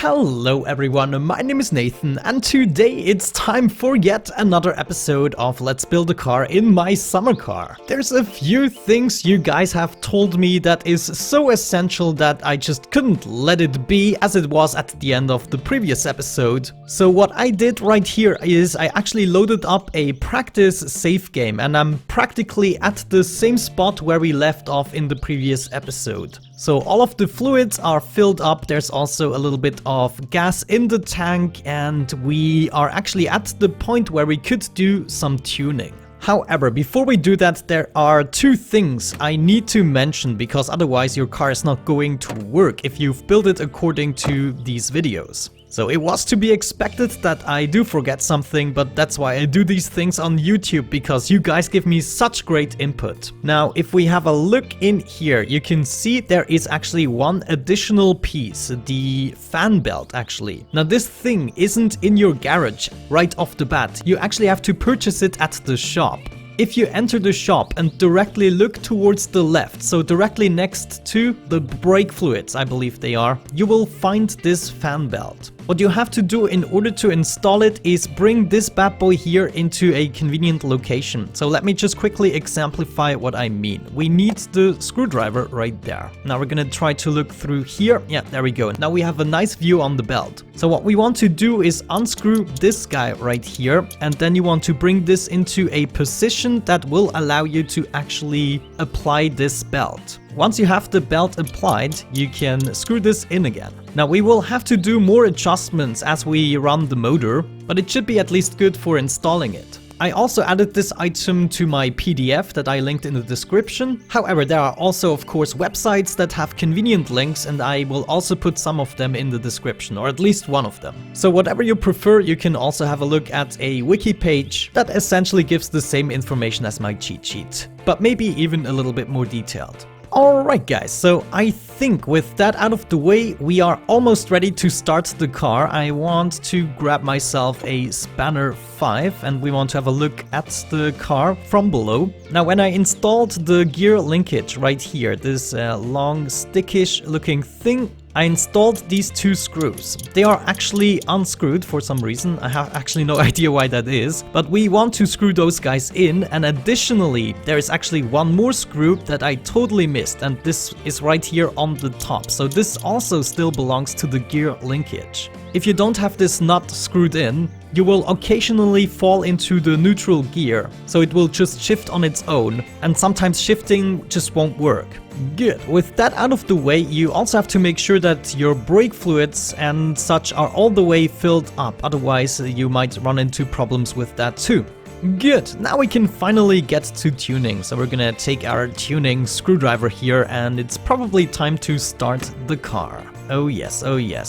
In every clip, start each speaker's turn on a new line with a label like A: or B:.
A: Hello everyone, my name is Nathan and today it's time for yet another episode of Let's Build a Car in my summer car. There's a few things you guys have told me that is so essential that I just couldn't let it be as it was at the end of the previous episode. So what I did right here is I actually loaded up a practice save game and I'm practically at the same spot where we left off in the previous episode. So all of the fluids are filled up, there's also a little bit of gas in the tank and we are actually at the point where we could do some tuning. However, before we do that, there are two things I need to mention because otherwise your car is not going to work if you've built it according to these videos. So it was to be expected that I do forget something, but that's why I do these things on YouTube, because you guys give me such great input. Now, if we have a look in here, you can see there is actually one additional piece, the fan belt actually. Now this thing isn't in your garage right off the bat, you actually have to purchase it at the shop. If you enter the shop and directly look towards the left, so directly next to the brake fluids, I believe they are, you will find this fan belt. What you have to do in order to install it is bring this bad boy here into a convenient location. So let me just quickly exemplify what I mean. We need the screwdriver right there. Now we're gonna try to look through here. Yeah, there we go. Now we have a nice view on the belt. So what we want to do is unscrew this guy right here, and then you want to bring this into a position that will allow you to actually apply this belt. Once you have the belt applied, you can screw this in again. Now we will have to do more adjustments as we run the motor, but it should be at least good for installing it. I also added this item to my PDF that I linked in the description. However, there are also of course websites that have convenient links and I will also put some of them in the description, or at least one of them. So whatever you prefer, you can also have a look at a wiki page that essentially gives the same information as my cheat sheet, but maybe even a little bit more detailed. Alright guys, so I think with that out of the way, we are almost ready to start the car. I want to grab myself a spanner 5 and we want to have a look at the car from below. Now when I installed the gear linkage right here, this long stickish looking thing, I installed these two screws. They are actually unscrewed for some reason. I have actually no idea why that is, but we want to screw those guys in, and additionally there is actually one more screw that I totally missed, and this is right here on the top. So this also still belongs to the gear linkage. If you don't have this nut screwed in, you will occasionally fall into the neutral gear, so it will just shift on its own, and sometimes shifting just won't work. Good. With that out of the way, you also have to make sure that your brake fluids and such are all the way filled up, otherwise you might run into problems with that too. Good, now we can finally get to tuning. So we're gonna take our tuning screwdriver here and it's probably time to start the car. Oh yes,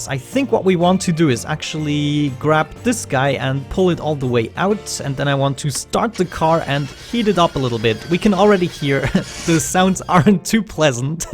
A: I think what we want to do is actually grab this guy and pull it all the way out, and then I want to start the car and heat it up a little bit. We can already hear the sounds aren't too pleasant,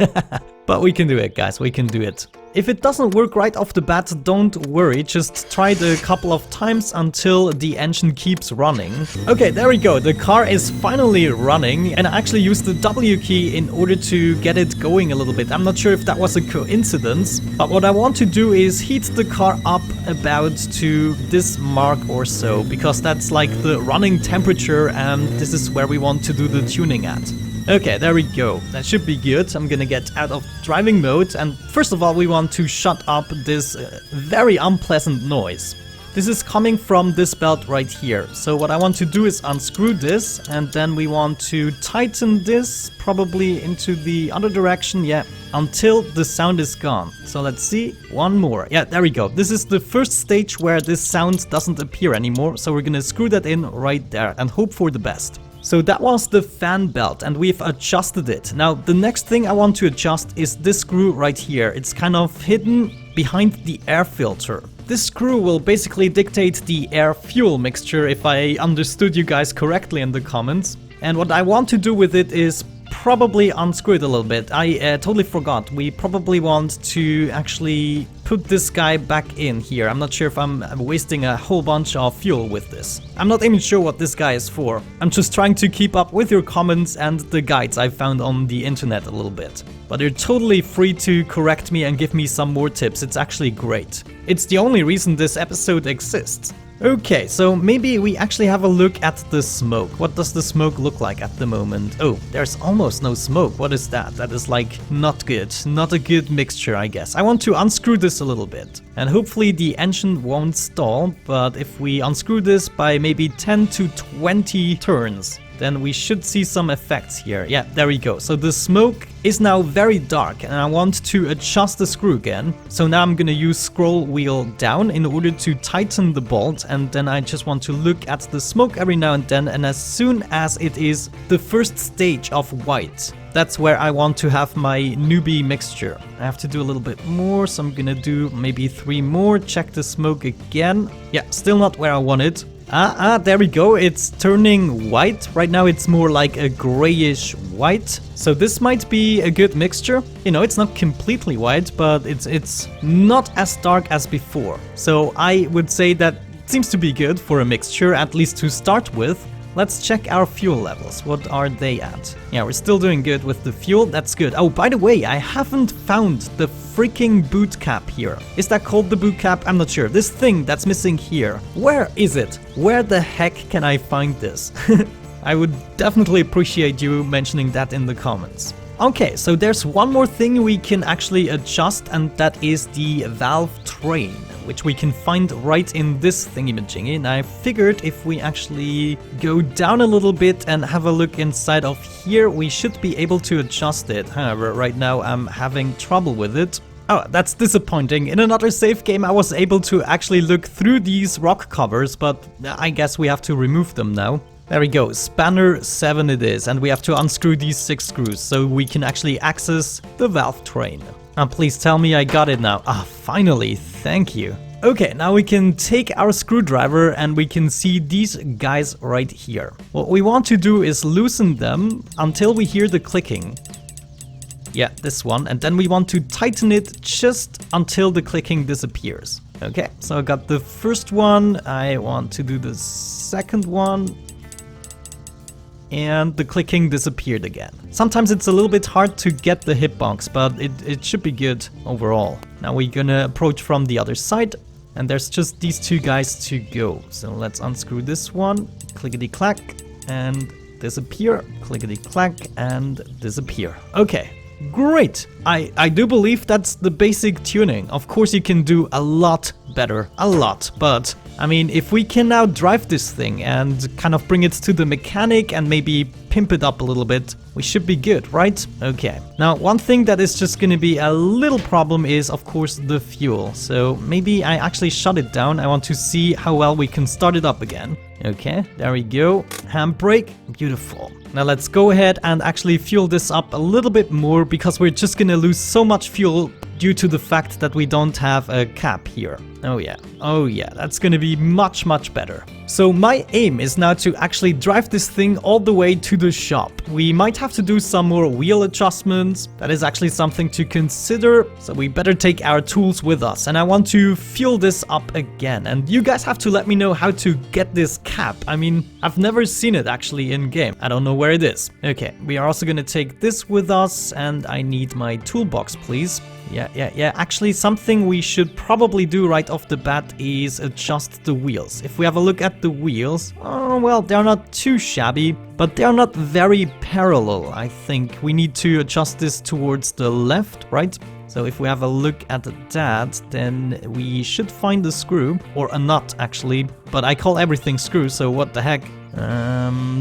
A: but we can do it guys, we can do it. If it doesn't work right off the bat, don't worry, just try it a couple of times until the engine keeps running. Okay, there we go, the car is finally running and I actually used the W key in order to get it going a little bit. I'm not sure if that was a coincidence, but what I want to do is heat the car up about to this mark or so, because that's like the running temperature and this is where we want to do the tuning at. Okay, there we go. That should be good. I'm gonna get out of driving mode, and first of all we want to shut up this very unpleasant noise. This is coming from this belt right here. So what I want to do is unscrew this, and then we want to tighten this probably into the other direction, yeah, until the sound is gone. So let's see, one more. Yeah, there we go. This is the first stage where this sound doesn't appear anymore, so we're gonna screw that in right there and hope for the best. So that was the fan belt and we've adjusted it. Now the next thing I want to adjust is this screw right here. It's kind of hidden behind the air filter. This screw will basically dictate the air-fuel mixture, if I understood you guys correctly in the comments. And what I want to do with it is probably unscrew it a little bit. I totally forgot. We probably want to actually put this guy back in here. I'm not sure if I'm wasting a whole bunch of fuel with this. I'm not even sure what this guy is for. I'm just trying to keep up with your comments and the guides I found on the internet a little bit. But you're totally free to correct me and give me some more tips. It's actually great. It's the only reason this episode exists. Okay, so maybe we actually have a look at the smoke. What does the smoke look like at the moment? Oh, there's almost no smoke. What is that? That is like not good. Not a good mixture, I guess. I want to unscrew this a little bit. And hopefully the engine won't stall, but if we unscrew this by maybe 10 to 20 turns, then we should see some effects here. Yeah, there we go. So the smoke is now very dark and I want to adjust the screw again. So now I'm gonna use scroll wheel down in order to tighten the bolt, and then I just want to look at the smoke every now and then, and as soon as it is the first stage of white, that's where I want to have my newbie mixture. I have to do a little bit more, so I'm gonna do maybe 3 more. Check the smoke again. Yeah, still not where I want it. There we go. It's turning white. Right now it's more like a grayish white. So this might be a good mixture. You know, it's not completely white, but it's not as dark as before. So I would say that seems to be good for a mixture, at least to start with. Let's check our fuel levels. What are they at? Yeah, we're still doing good with the fuel. That's good. Oh, by the way, I haven't found the freaking boot cap here. Is that called the boot cap? I'm not sure. This thing that's missing here. Where is it? Where the heck can I find this? I would definitely appreciate you mentioning that in the comments. Okay, so there's one more thing we can actually adjust, and that is the valve train, which we can find right in this thingy-majingy. And I figured if we actually go down a little bit and have a look inside of here, we should be able to adjust it. However, right now I'm having trouble with it. Oh, that's disappointing. In another save game I was able to actually look through these rock covers, but I guess we have to remove them now. There we go, spanner 7 it is, and we have to unscrew these 6 screws so we can actually access the valve train. Please tell me I got it now. Finally, thank you. Okay, now we can take our screwdriver and we can see these guys right here. What we want to do is loosen them until we hear the clicking. Yeah, this one, and then we want to tighten it just until the clicking disappears. Okay, so I got the first one, I want to do the second one. And the clicking disappeared again. Sometimes it's a little bit hard to get the hitbox, but it should be good overall. Now we're gonna approach from the other side, and there's just these 2 guys to go. So let's unscrew this one, clickety-clack, and disappear, clickety-clack, and disappear. Okay, great! I do believe that's the basic tuning. Of course you can do a lot better, a lot, but I mean, if we can now drive this thing and kind of bring it to the mechanic and maybe pimp it up a little bit, we should be good, right? Okay. Now, one thing that is just gonna be a little problem is, of course, the fuel. So maybe I actually shut it down. I want to see how well we can start it up again. Okay, there we go. Handbrake, beautiful. Now let's go ahead and actually fuel this up a little bit more, because we're just gonna lose so much fuel due to the fact that we don't have a cap here. Oh yeah, that's gonna be much better. So my aim is now to actually drive this thing all the way to the shop. We might have to do some more wheel adjustments. That is actually something to consider, so we better take our tools with us. And I want to fuel this up again, and you guys have to let me know how to get this cap. I mean, I've never seen it actually in game. I don't know where it is. Okay, we are also gonna take this with us, and I need my toolbox, please. Yeah. Actually, something we should probably do right off the bat is adjust the wheels. If we have a look at the wheels, oh, well, they're not too shabby, but they're not very parallel. I think we need to adjust this towards the left, right? So if we have a look at that, then we should find a screw, or a nut actually, but I call everything screw, so what the heck.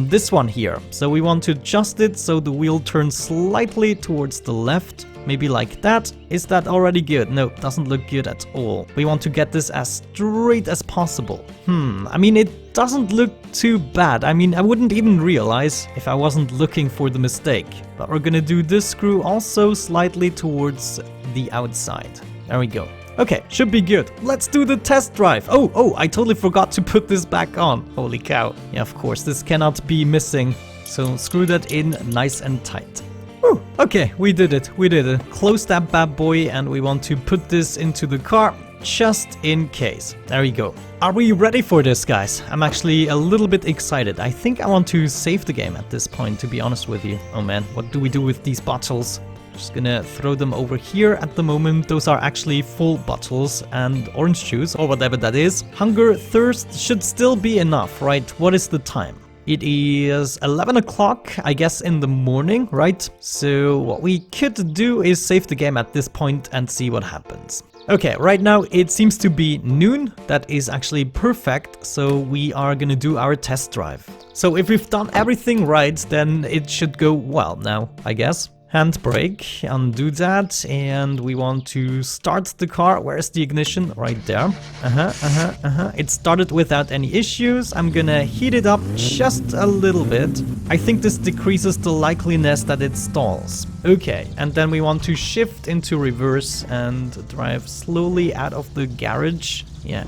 A: This one here. So we want to adjust it so the wheel turns slightly towards the left. Maybe like that. Is that already good? No, doesn't look good at all. We want to get this as straight as possible. I mean, it doesn't look too bad. I mean, I wouldn't even realize if I wasn't looking for the mistake. But we're gonna do this screw also slightly towards the outside. There we go. Okay, should be good. Let's do the test drive. Oh, I totally forgot to put this back on. Holy cow. Yeah, of course, this cannot be missing. So screw that in nice and tight. Whew, okay, we did it. We did it. Close that bad boy, and we want to put this into the car just in case. There we go. Are we ready for this, guys? I'm actually a little bit excited. I think I want to save the game at this point, to be honest with you. Oh man, what do we do with these bottles? Just gonna throw them over here at the moment. Those are actually full bottles and orange juice or whatever that is. Hunger, thirst should still be enough, right? What is the time? It is 11 o'clock, I guess, in the morning, right? So what we could do is save the game at this point and see what happens. Okay, right now it seems to be noon. That is actually perfect. So we are gonna do our test drive. So if we've done everything right, then it should go well now, I guess. Handbrake, undo that, and we want to start the car. Where's the ignition? Right there. It started without any issues. I'm gonna heat it up just a little bit. I think this decreases the likeliness that it stalls. Okay, and then we want to shift into reverse and drive slowly out of the garage. Yeah.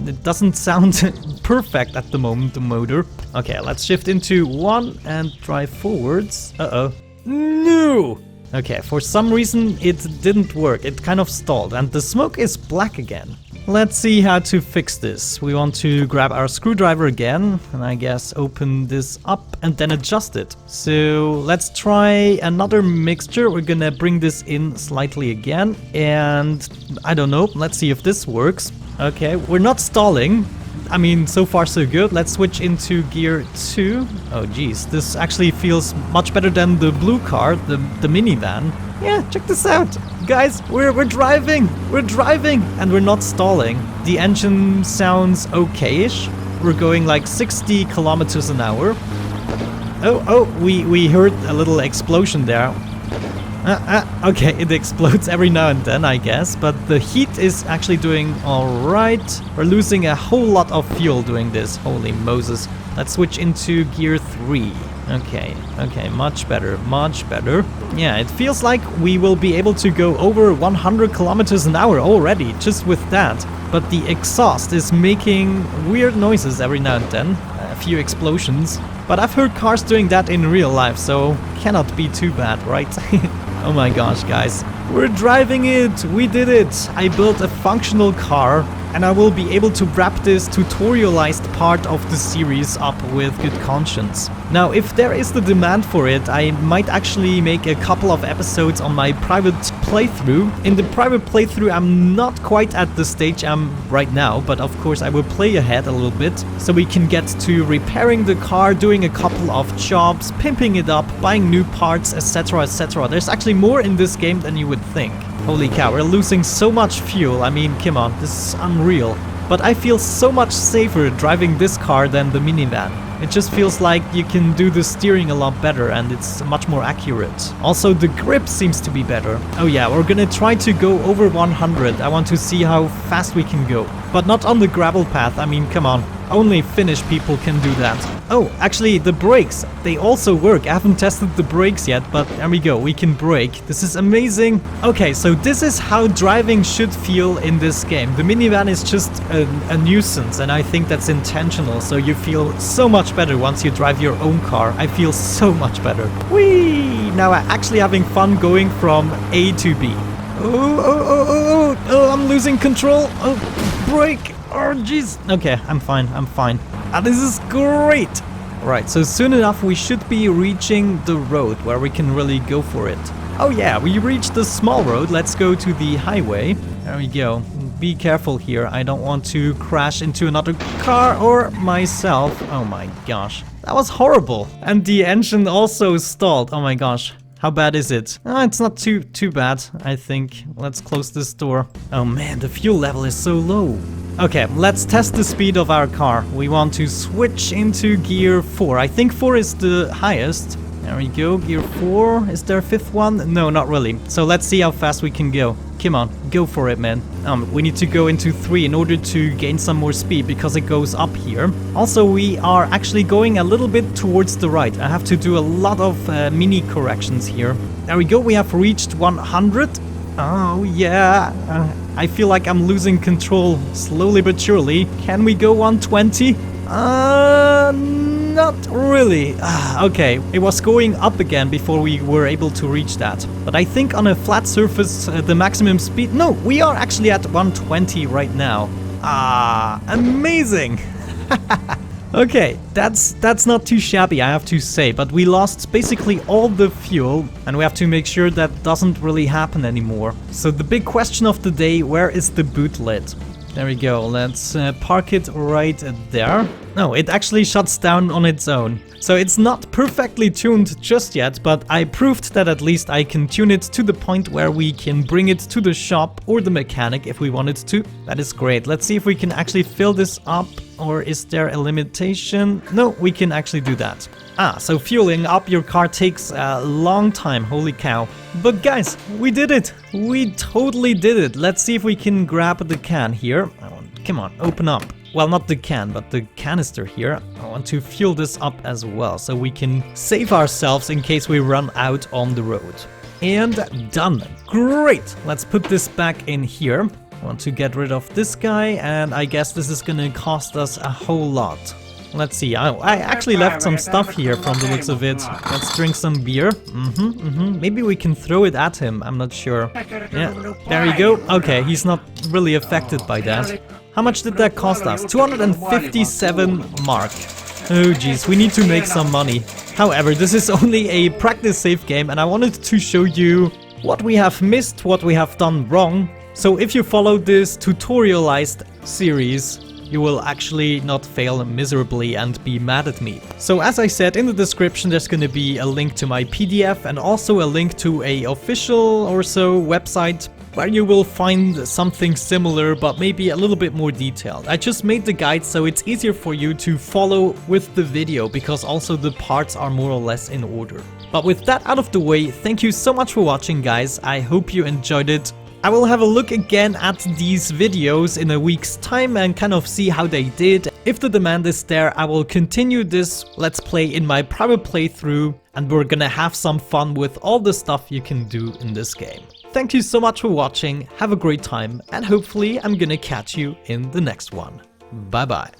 A: It doesn't sound perfect at the moment, the motor. Okay, let's shift into 1 and drive forwards. Uh-oh. No! Okay, for some reason it didn't work. It kind of stalled and the smoke is black again. Let's see how to fix this. We want to grab our screwdriver again and I guess open this up and then adjust it. So let's try another mixture. We're gonna bring this in slightly again and I don't know, let's see if this works. Okay, we're not stalling. I mean, so far so good. Let's switch into gear 2. Oh geez, this actually feels much better than the blue car, the minivan. Yeah, check this out. Guys, we're driving, and we're not stalling. The engine sounds okay-ish. We're going like 60 kilometers an hour. Oh, we heard a little explosion there. Okay, it explodes every now and then, I guess, but the heat is actually doing alright. We're losing a whole lot of fuel doing this, holy Moses. Let's switch into gear 3. Okay, much better. Yeah, it feels like we will be able to go over 100 kilometers an hour already, just with that. But the exhaust is making weird noises every now and then, a few explosions. But I've heard cars doing that in real life, so cannot be too bad, right? Oh my gosh, guys. We're driving it! We did it! I built a functional car, and I will be able to wrap this tutorialized part of the series up with good conscience. Now, if there is the demand for it, I might actually make a couple of episodes on my private playthrough. In the private playthrough, I'm not quite at the stage I'm right now, but of course I will play ahead a little bit, so we can get to repairing the car, doing a couple of jobs, pimping it up, buying new parts, etc, etc. There's actually more in this game than you would think. Holy cow, we're losing so much fuel. I mean, come on, this is unreal. But I feel so much safer driving this car than the minivan. It just feels like you can do the steering a lot better and it's much more accurate. Also, the grip seems to be better. Oh yeah, we're gonna try to go over 100. I want to see how fast we can go. But not on the gravel path, I mean, come on. Only Finnish people can do that. Oh, actually, the brakes, they also work. I haven't tested the brakes yet, but there we go, we can brake. This is amazing. Okay, so this is how driving should feel in this game. The minivan is just a nuisance, and I think that's intentional, so you feel so much better once you drive your own car. I feel so much better. Whee! Now I'm actually having fun going from A to B. Oh, I'm losing control. Oh, brake. Oh, jeez. Okay, I'm fine. This is great. Right, so soon enough we should be reaching the road where we can really go for it. Oh yeah, we reached the small road. Let's go to the highway. There we go. Be careful here. I don't want to crash into another car or myself. Oh my gosh. That was horrible. And the engine also stalled. Oh my gosh. How bad is it? Oh, it's not too bad, I think. Let's close this door. Oh man, the fuel level is so low. Okay, let's test the speed of our car. We want to switch into gear 4. I think 4 is the highest. There we go, gear 4. Is there a 5th one? No, not really. So let's see how fast we can go. Come on, go for it, man. We need to go into 3 in order to gain some more speed because it goes up here. Also, we are actually going a little bit towards the right. I have to do a lot of mini corrections here. There we go, we have reached 100. Oh, yeah. I feel like I'm losing control slowly but surely. Can we go 120? Not really. Okay, it was going up again before we were able to reach that. But I think on a flat surface, the maximum speed... No, we are actually at 120 right now. Amazing! Okay, that's not too shabby, I have to say, but we lost basically all the fuel, and we have to make sure that doesn't really happen anymore. So the big question of the day, where is the boot lid? There we go, let's park it right there. No, it actually shuts down on its own. So it's not perfectly tuned just yet, but I proved that at least I can tune it to the point where we can bring it to the shop or the mechanic if we wanted to. That is great. Let's see if we can actually fill this up, or is there a limitation? No, we can actually do that. So fueling up your car takes a long time, holy cow. But guys, we did it! We totally did it! Let's see if we can grab the can here. Come on, open up. Well, not the can, but the canister here. I want to fuel this up as well, so we can save ourselves in case we run out on the road. And done! Great! Let's put this back in here. I want to get rid of this guy, and I guess this is gonna cost us a whole lot. Let's see, I actually left some stuff here from the looks of it. Let's drink some beer. Maybe we can throw it at him, I'm not sure. Yeah, there you go. Okay, he's not really affected by that. How much did that cost us? 257 mark. Oh geez, we need to make some money. However, this is only a practice save game, and I wanted to show you what we have missed, what we have done wrong. So if you follow this tutorialized series, you will actually not fail miserably and be mad at me. So as I said, in the description there's gonna be a link to my PDF and also a link to a official or so website where you will find something similar but maybe a little bit more detailed. I just made the guide so it's easier for you to follow with the video, because also the parts are more or less in order. But with that out of the way, thank you so much for watching, guys. I hope you enjoyed it. I will have a look again at these videos in a week's time and kind of see how they did. If the demand is there, I will continue this Let's Play in my private playthrough, and we're gonna have some fun with all the stuff you can do in this game. Thank you so much for watching, have a great time, and hopefully I'm gonna catch you in the next one. Bye bye.